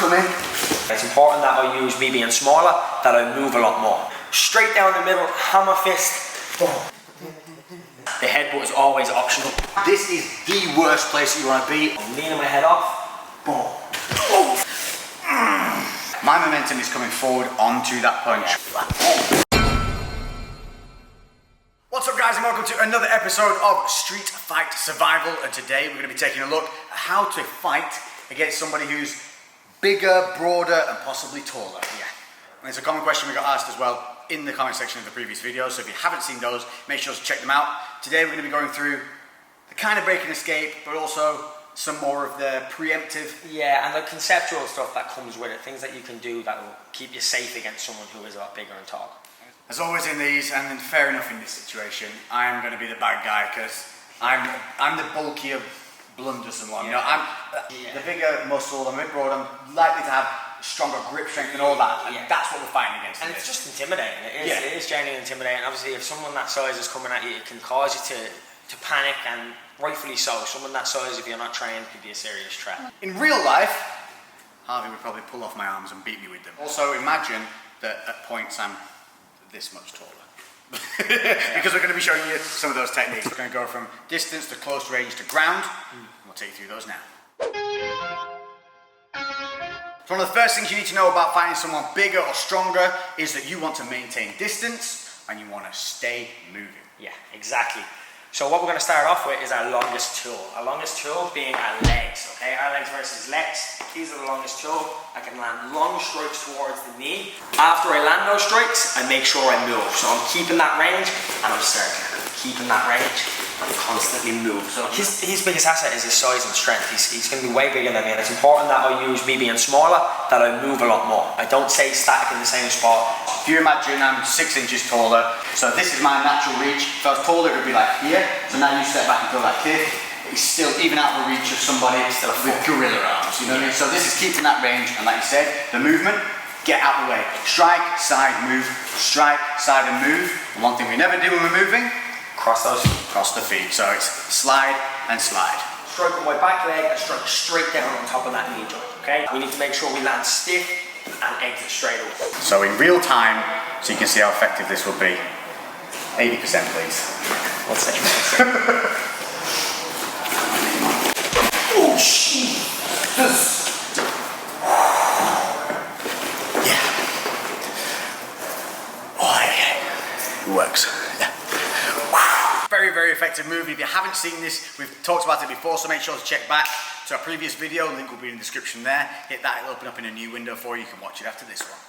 come in. It's important that I use me being smaller, that I move a lot more. Straight down the middle, hammer fist, boom. The headbutt is always optional. This is the worst place you want to be. I'm leaning my head off, boom. My momentum is coming forward onto that punch. What's up guys, and welcome to another episode of Street Fight Survival, and today we're going to be taking a look at how to fight against somebody who's bigger, broader and possibly taller. Yeah. And it's a common question we got asked as well in the comment section of the previous videos, so if you haven't seen those, make sure to check them out. Today we're going to be going through the kind of break and escape, but also some more of the preemptive. Yeah, and the conceptual stuff that comes with it, things that you can do that will keep you safe against someone who is a lot bigger and taller. As always in these, and fair enough in this situation, I'm going to be the bad guy because I'm the bulkier, blundersome one. You know, I'm the bigger muscle, I'm a bit broad, I'm likely to have stronger grip strength and all that, and that's what we're fighting against. And it's just intimidating. It is genuinely intimidating. Obviously, if someone that size is coming at you, it can cause you to panic, and rightfully so. Someone that size, if you're not trained, could be a serious threat. In real life, Harvey would probably pull off my arms and beat me with them. Also, imagine that at points I'm this much taller. Because we're going to be showing you some of those techniques. We're going to go from distance to close range to ground. We'll take you through those now. So one of the first things you need to know about fighting someone bigger or stronger is that you want to maintain distance and you want to stay moving. Yeah, exactly. So what we're going to start off with is our longest tool. Our longest tool being our legs, okay? Our legs versus legs. These are the longest tool. I can land long strikes towards the knee. After I land those strikes, I make sure I move. So I'm keeping that range and I'm circling. Keeping that range and constantly move. So his biggest asset is his size and strength. He's going to be way bigger than me, and it's important that I use me being smaller, that I move a lot more. I don't stay static in the same spot. If you imagine I'm 6 inches taller, so this is my natural reach. If I was taller, it would be like here. So now you step back and go like here. It's still even out of the reach of somebody with gorilla arms. You know what I mean? So this is keeping that range, and like you said, the movement, get out of the way. Strike, side, move. Strike, side and move. And one thing we never do when we're moving, cross those feet. Cross the feet. So it's slide and slide. Strike with my back leg and strike straight down on top of that knee joint, okay? We need to make sure we land stiff and exit straight away. So in real time, so you can see how effective this will be. 80% please. 1 second. Oh shit! Yeah. Oh yeah. It works. Yeah. Very, very effective move. If you haven't seen this, we've talked about it before, so make sure to check back to our previous video. Link will be in the description there. Hit that, it'll open up in a new window for you. You can watch it after this one.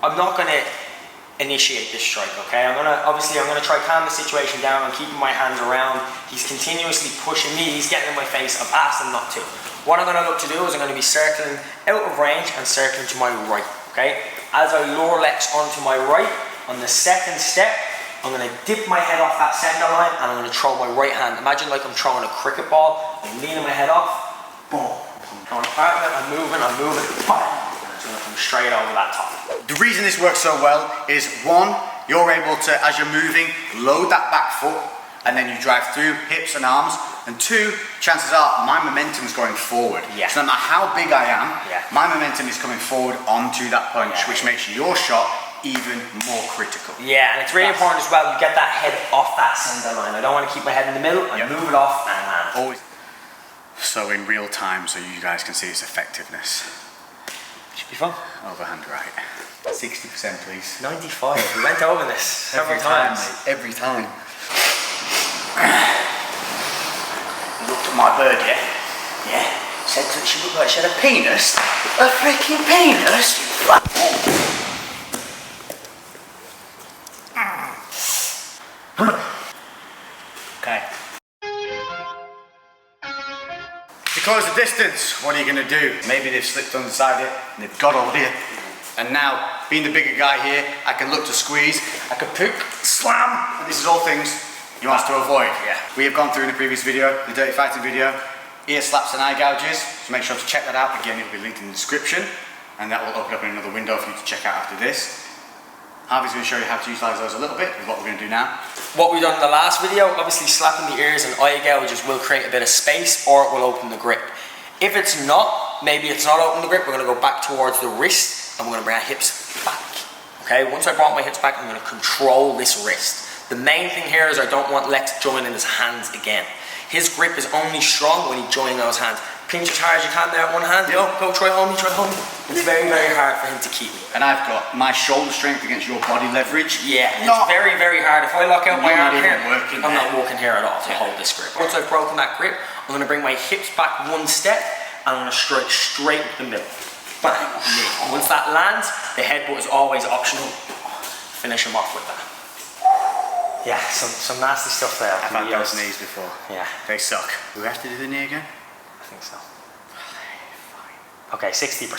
I'm not going to initiate this strike, okay? I'm going to try calm the situation down. I'm keeping my hands around. He's continuously pushing me. He's getting in my face. I've asked him not to. What I'm going to look to do is I'm going to be circling out of range and circling to my right, okay? As I lower Lex onto my right, on the second step, I'm going to dip my head off that center line and I'm going to throw my right hand. Imagine like I'm throwing a cricket ball. I'm leaning my head off. Boom. I'm throwing part of it. I'm moving. Boom. It's going to come straight over that top. The reason this works so well is one, you're able to, as you're moving, load that back foot and then you drive through hips and arms. And two, chances are my momentum is going forward. Yeah. So no matter how big I am, my momentum is coming forward onto that punch, which makes your shot even more critical. Yeah, and it's really important as well, you get that head off that center line. I don't want to keep my head in the middle, I move it off and land. Always. So in real time, so you guys can see its effectiveness. Should be fun. Overhand right. 60% please. 95, we went over this several times. Every time. Looked at my bird, yeah? Yeah. Said that she looked like she had a penis. A freaking penis? Okay. To close the distance, what are you going to do? Maybe they've slipped inside it and they've got all here. And now, being the bigger guy here, I can look to squeeze, I can pick, slam, and this is all things you want us to avoid. Yeah. We have gone through in the previous video, the dirty fighting video, ear slaps and eye gouges, so make sure to check that out. Again, it will be linked in the description, and that will open up in another window for you to check out after this. Harvey's going to show you how to utilise those a little bit with what we're going to do now. What we've done in the last video, obviously slapping the ears and eye gouges will create a bit of space or it will open the grip. If it's not, maybe it's not open the grip, we're gonna go back towards the wrist and we're gonna bring our hips back. Okay, once I brought my hips back, I'm gonna control this wrist. The main thing here is I don't want Lex joining his hands again. His grip is only strong when he joins those hands. Pinch as hard as you can there with one hand. Go, try home me, try home me. It's very, very hard for him to keep me. And I've got my shoulder strength against your body leverage. Yeah, it's very, very hard. If I lock out my arm here, I'm not working here at all to hold this grip. Once I've broken that grip, I'm gonna bring my hips back one step and I'm gonna strike straight with the middle. Bang, knee. Once that lands, the headbutt is always optional. Finish him off with that. Yeah, some nasty stuff there. I've had those knees before. Yeah. They suck. Do we have to do the knee again? I think so. Okay, 60%.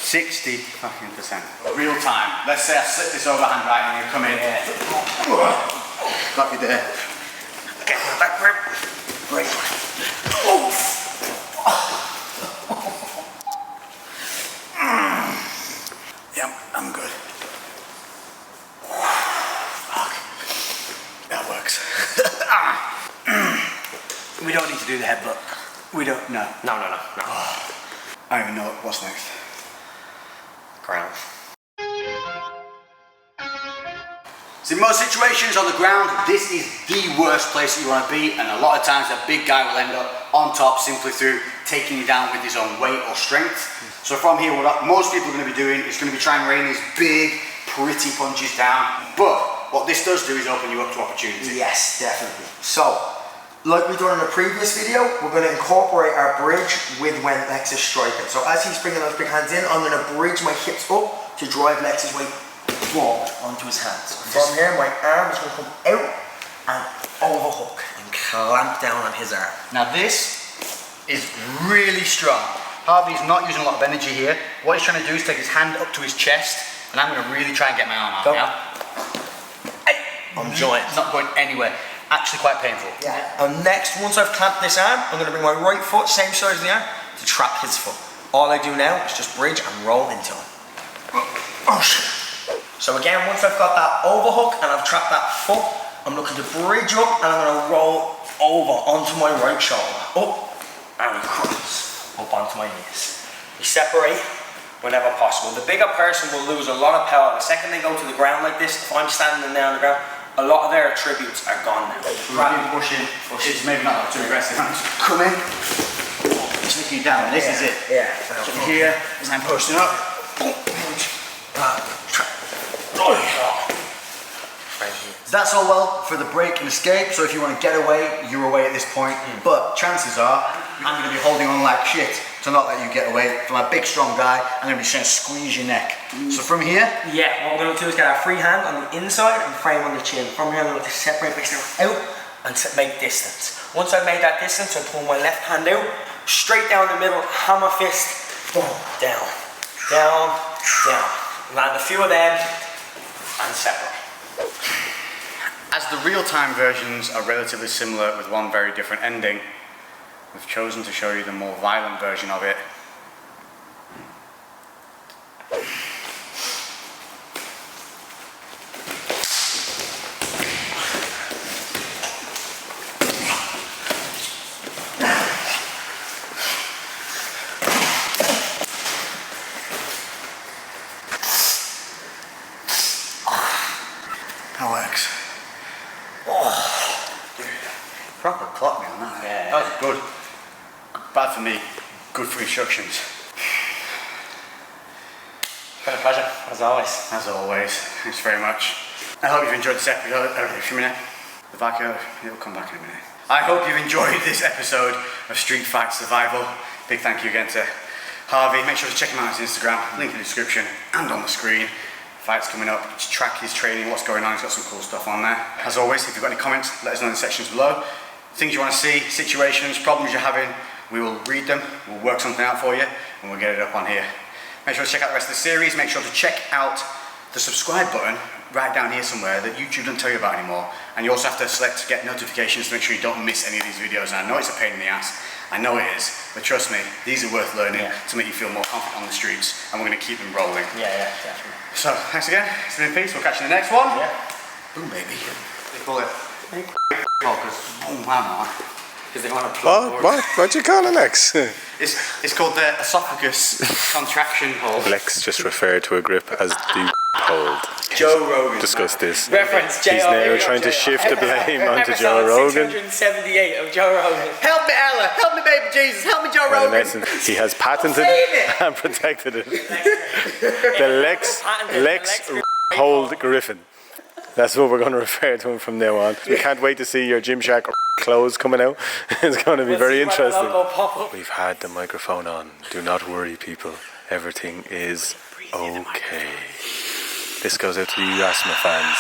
60 fucking percent. Real time. Let's say I slip this overhand right and you come in. Yeah. Got you there. Get my back grip. Great. Yeah, I'm good. Fuck. That works. We don't need to do the headbutt. We don't. No. No. I don't even know what's next. Ground. So in most situations on the ground, this is the worst place that you want to be, and a lot of times a big guy will end up on top simply through taking you down with his own weight or strength. So from here, what most people are going to be doing is going to be trying to rain these big, pretty punches down. But what this does do is open you up to opportunity. Yes, definitely. So, like we done in the previous video, we're going to incorporate our bridge with when Lex is striking. So as he's bringing those big hands in, I'm going to bridge my hips up to drive Lex's weight forward onto his hands. From here, my arm is going to come out and overhook and clamp down on his arm. Now this is really strong. However, he's not using a lot of energy here. What he's trying to do is take his hand up to his chest, and I'm going to really try and get my arm out now. I'm joined. Not going anywhere. Actually quite painful. Yeah. And next, once I've clamped this arm, I'm going to bring my right foot, same size as the arm, to trap his foot. All I do now is just bridge and roll into him. Oh shit. So again, once I've got that overhook and I've trapped that foot, I'm looking to bridge up and I'm going to roll over onto my right shoulder. Up and across. Up onto my knees. We separate whenever possible. The bigger person will lose a lot of power. The second they go to the ground like this, if I'm standing there on the ground, a lot of their attributes are gone now. Really pushing. It's maybe not too aggressive. I'm just coming, taking you down. This is it. Yeah. So here, as I'm pushing up. That's all well for the break and escape. So if you want to get away, you're away at this point. But chances are, I'm going to be holding on like shit to not let you get away. From a big strong guy, I'm going to be trying to squeeze your neck. So from here, yeah, what we're going to do is get our free hand on the inside and frame on the chin. From here, I'm going to separate myself out and make distance. Once I've made that distance, I pull my left hand out, straight down the middle, hammer fist, boom, down, down, down. Land a few of them and separate. as the real-time versions are relatively similar with one very different ending, we've chosen to show you the more violent version of it. That works. Oh, dude. Proper clock me on that. Yeah. That was good. Bad for me, good for instructions. It's been a pleasure, as always. As always, thanks very much. I hope you've enjoyed this episode. If a minute. The back out, it'll come back in a minute. I hope you've enjoyed this episode of Street Fight Survival. Big thank you again to Harvey. Make sure to check him out on his Instagram, link in the description and on the screen. Fights coming up, to track his training, what's going on, he's got some cool stuff on there. As always, if you've got any comments, let us know in the sections below. Things you want to see, situations, problems you're having, we will read them, we'll work something out for you, and we'll get it up on here. Make sure to check out the rest of the series, make sure to check out the subscribe button right down here somewhere that YouTube doesn't tell you about anymore. And you also have to select get notifications to make sure you don't miss any of these videos. And I know it's a pain in the ass, I know it is, but trust me, these are worth learning to make you feel more confident on the streets, and we're going to keep them rolling. Yeah, definitely. So, thanks again, it's been in peace, we'll catch you in the next one. Yeah. Boom, baby. They call it, boom, wow. Because they want to plug What do you call it, Lex? It's called the esophagus contraction hold. Lex just referred to a grip as the hold. Joe Rogan. Discuss this. Reference J. He's now trying to shift the blame onto Joe Rogan. 678 of Joe Rogan. Help me, Ella. Help me, baby Jesus. Help me, Joe Well, in Rogan. essence, he has patented and protected it. The Lex Hold Griffin. That's what we're going to refer to him from now on. We can't wait to see your Gymshark clothes coming out. It's going to be very interesting. We've had the microphone on. Do not worry, people. Everything is okay. This goes out to you Asthma fans.